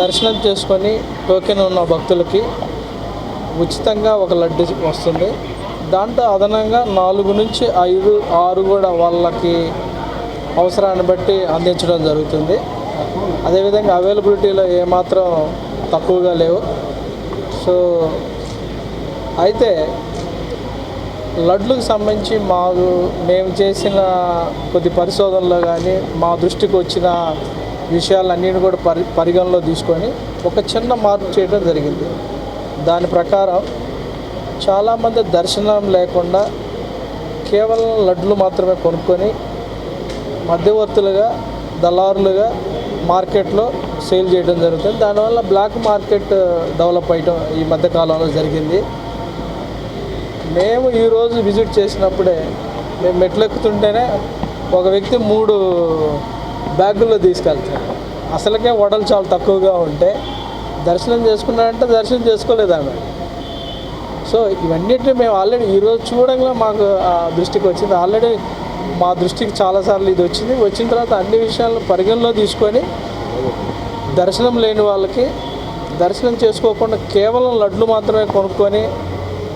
దర్శనం చేసుకొని టోకెన్ ఉన్న భక్తులకి ఉచితంగా ఒక లడ్డు వస్తుంది. దాంట్లో అదనంగా 4 నుంచి 5, 6 కూడా వాళ్ళకి అవసరాన్ని బట్టి అందించడం జరుగుతుంది. అదేవిధంగా అవైలబిలిటీలో ఏమాత్రం తక్కువగా లేవు. సో అయితే లడ్లకు సంబంధించి మేము చేసిన కొద్ది పరిశోధనలో కానీ మా దృష్టికి వచ్చిన విషయాలన్నిటిని కూడా పరిగణలో తీసుకొని ఒక చిన్న మార్పు చేయడం జరిగింది. దాని ప్రకారం చాలామంది దర్శనం లేకుండా కేవలం లడ్లు మాత్రమే కొనుక్కొని మధ్యవర్తులుగా దళారులుగా మార్కెట్లో సేల్ చేయడం జరుగుతుంది. దానివల్ల బ్లాక్ మార్కెట్ డెవలప్ అయ్యడం ఈ మధ్యకాలంలో జరిగింది. మేము ఈరోజు విజిట్ చేసినప్పుడే మేము మెట్లెక్కుతుంటేనే ఒక వ్యక్తి 3 బ్యాగుల్లో తీసుకెళ్తాడు. అసలుకే వడలు చాలా తక్కువగా ఉంటే దర్శనం చేసుకున్నాడంటే దర్శనం చేసుకోలేదు ఆమె. సో ఇవన్నిటిని మేము ఆల్రెడీ ఈరోజు చూడంగా మాకు దృష్టికి వచ్చింది. ఆల్రెడీ మా దృష్టికి చాలాసార్లు ఇది వచ్చిన తర్వాత అన్ని విషయాలను పరిగణలో తీసుకొని దర్శనం లేని వాళ్ళకి దర్శనం చేసుకోకుండా కేవలం లడ్లు మాత్రమే కొనుక్కొని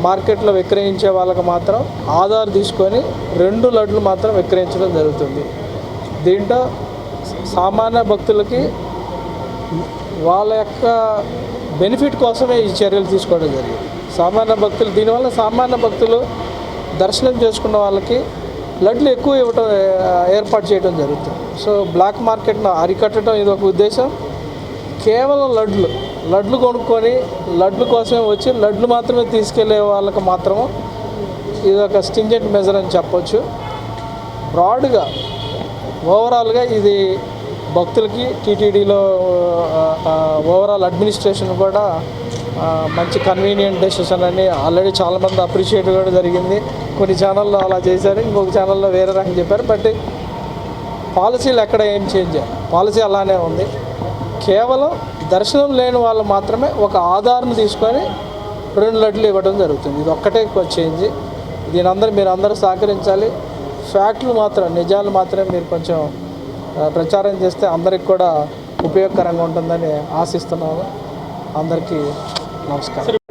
మార్కెట్లో విక్రయించే వాళ్ళకి మాత్రం ఆధార్ తీసుకొని 2 లడ్లు మాత్రం విక్రయించడం జరుగుతుంది. దీంట్లో సామాన్య భక్తులకి వాళ్ళ యొక్క బెనిఫిట్ కోసమే ఈ చర్యలు తీసుకోవడం జరిగింది. దీనివల్ల సామాన్య భక్తులు దర్శనం చేసుకున్న వాళ్ళకి లడ్లు ఎక్కువ ఇవ్వటం ఏర్పాటు చేయడం జరుగుతుంది. సో బ్లాక్ మార్కెట్ను అరికట్టడం ఇది ఒక ఉద్దేశం. కేవలం లడ్లు కొనుక్కొని లడ్లు కోసమే వచ్చి లడ్లు మాత్రమే తీసుకెళ్లే వాళ్ళకి మాత్రము ఇది ఒక స్టింజెంట్ మెజర్ అని చెప్పొచ్చు. బ్రాడ్గా ఓవరాల్గా ఇది భక్తులకి టీటీడీలో ఓవరాల్ అడ్మినిస్ట్రేషన్ కూడా మంచి కన్వీనియంట్ డెసిషన్ అని ఆల్రెడీ చాలామంది అప్రిషియేట్ కూడా జరిగింది. కొన్ని ఛానల్లో అలా చేశారు, ఇంకొక ఛానల్లో వేరే రకంగా చెప్పారు. బట్ పాలసీలు ఎక్కడ ఏం చేంజ్, పాలసీ అలానే ఉంది. కేవలం దర్శనం లేని వాళ్ళు మాత్రమే ఒక ఆధార్ను తీసుకొని 2 లడ్లు ఇవ్వడం జరుగుతుంది. ఇది ఒక్కటే చేంజ్. మీరు అందరూ సహకరించాలి. ఫ్యాక్ట్లు మాత్రం, నిజాలు మాత్రమే మీరు కొంచెం ప్రచారం చేస్తే అందరికి కూడా ఉపయోగకరంగా ఉంటుందని ఆశిస్తున్నాను. అందరికీ నమస్కారం.